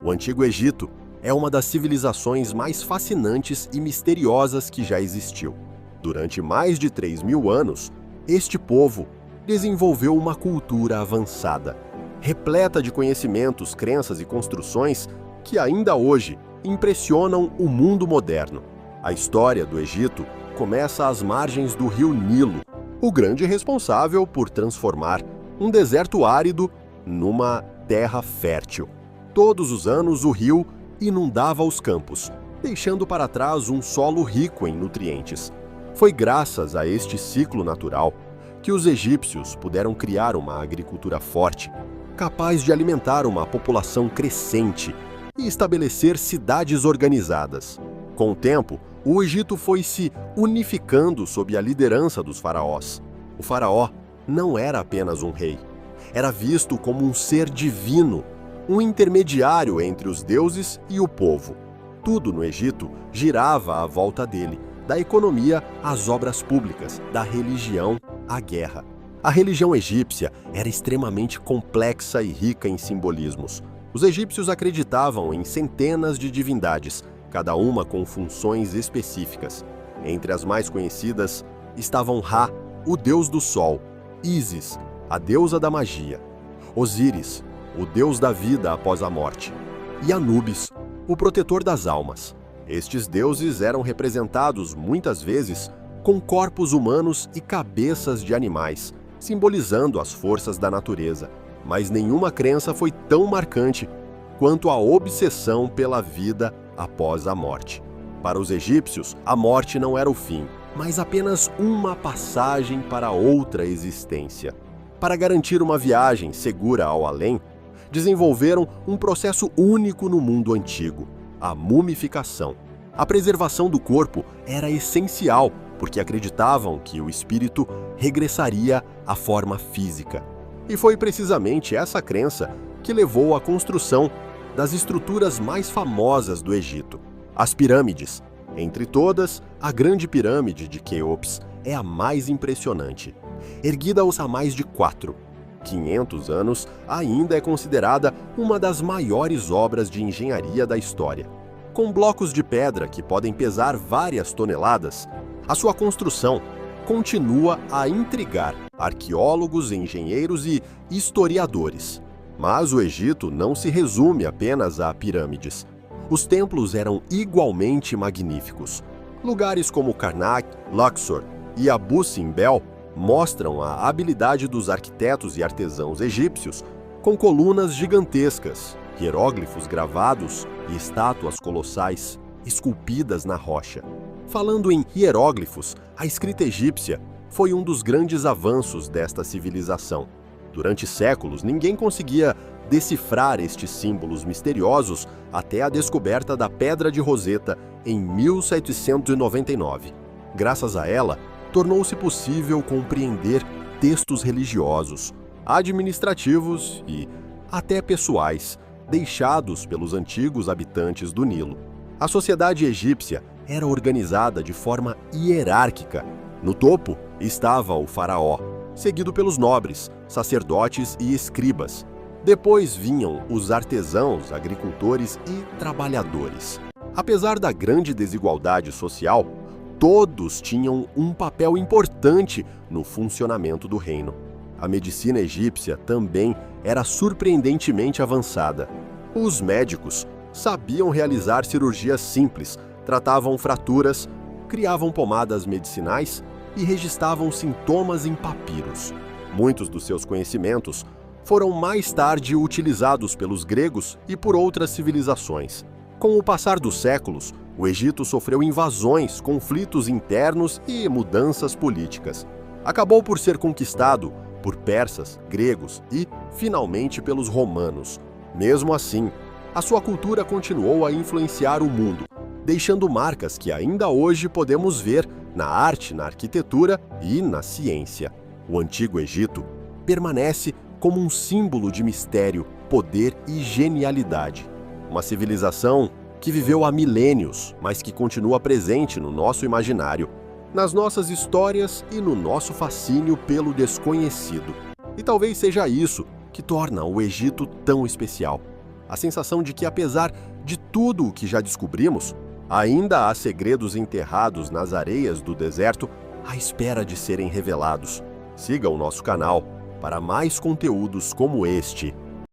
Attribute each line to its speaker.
Speaker 1: O Antigo Egito é uma das civilizações mais fascinantes e misteriosas que já existiu. Durante mais de 3.000 anos, este povo desenvolveu uma cultura avançada, repleta de conhecimentos, crenças e construções que ainda hoje impressionam o mundo moderno. A história do Egito começa às margens do rio Nilo, o grande responsável por transformar um deserto árido numa terra fértil. Todos os anos, o rio inundava os campos, deixando para trás um solo rico em nutrientes. Foi graças a este ciclo natural que os egípcios puderam criar uma agricultura forte, capaz de alimentar uma população crescente e estabelecer cidades organizadas. Com o tempo, o Egito foi se unificando sob a liderança dos faraós. O faraó não era apenas um rei, era visto como um ser divino, um intermediário entre os deuses e o povo. Tudo no Egito girava à volta dele, da economia às obras públicas, da religião à guerra. A religião egípcia era extremamente complexa e rica em simbolismos. Os egípcios acreditavam em centenas de divindades, cada uma com funções específicas. Entre as mais conhecidas estavam Ra, o deus do sol, Ísis, a deusa da magia, Osíris, o deus da vida após a morte, e Anubis, o protetor das almas. Estes deuses eram representados muitas vezes com corpos humanos e cabeças de animais, simbolizando as forças da natureza. Mas nenhuma crença foi tão marcante quanto a obsessão pela vida após a morte. Para os egípcios, a morte não era o fim, mas apenas uma passagem para outra existência. Para garantir uma viagem segura ao além, desenvolveram um processo único no mundo antigo: a mumificação. A preservação do corpo era essencial, porque acreditavam que o espírito regressaria à forma física. E foi precisamente essa crença que levou à construção das estruturas mais famosas do Egito, as pirâmides. Entre todas, a Grande Pirâmide de Quéops é a mais impressionante. Erguida há mais de 500 anos, ainda é considerada uma das maiores obras de engenharia da história. Com blocos de pedra que podem pesar várias toneladas, a sua construção continua a intrigar arqueólogos, engenheiros e historiadores. Mas o Egito não se resume apenas a pirâmides. Os templos eram igualmente magníficos. Lugares como Karnak, Luxor e Abu Simbel mostram a habilidade dos arquitetos e artesãos egípcios com colunas gigantescas, hieróglifos gravados e estátuas colossais esculpidas na rocha. Falando em hieróglifos, a escrita egípcia foi um dos grandes avanços desta civilização. Durante séculos, ninguém conseguia decifrar estes símbolos misteriosos até a descoberta da Pedra de Roseta em 1799. Graças a ela, tornou-se possível compreender textos religiosos, administrativos e até pessoais, deixados pelos antigos habitantes do Nilo. A sociedade egípcia era organizada de forma hierárquica. No topo estava o faraó, seguido pelos nobres, sacerdotes e escribas. Depois vinham os artesãos, agricultores e trabalhadores. Apesar da grande desigualdade social, todos tinham um papel importante no funcionamento do reino. A medicina egípcia também era surpreendentemente avançada. Os médicos sabiam realizar cirurgias simples, tratavam fraturas, criavam pomadas medicinais e registravam sintomas em papiros. Muitos dos seus conhecimentos foram mais tarde utilizados pelos gregos e por outras civilizações. Com o passar dos séculos, o Egito sofreu invasões, conflitos internos e mudanças políticas. Acabou por ser conquistado por persas, gregos e, finalmente, pelos romanos. Mesmo assim, a sua cultura continuou a influenciar o mundo, deixando marcas que ainda hoje podemos ver na arte, na arquitetura e na ciência. O Antigo Egito permanece como um símbolo de mistério, poder e genialidade. Uma civilização que viveu há milênios, mas que continua presente no nosso imaginário, nas nossas histórias e no nosso fascínio pelo desconhecido. E talvez seja isso que torna o Egito tão especial. A sensação de que, apesar de tudo o que já descobrimos, ainda há segredos enterrados nas areias do deserto à espera de serem revelados. Siga o nosso canal para mais conteúdos como este.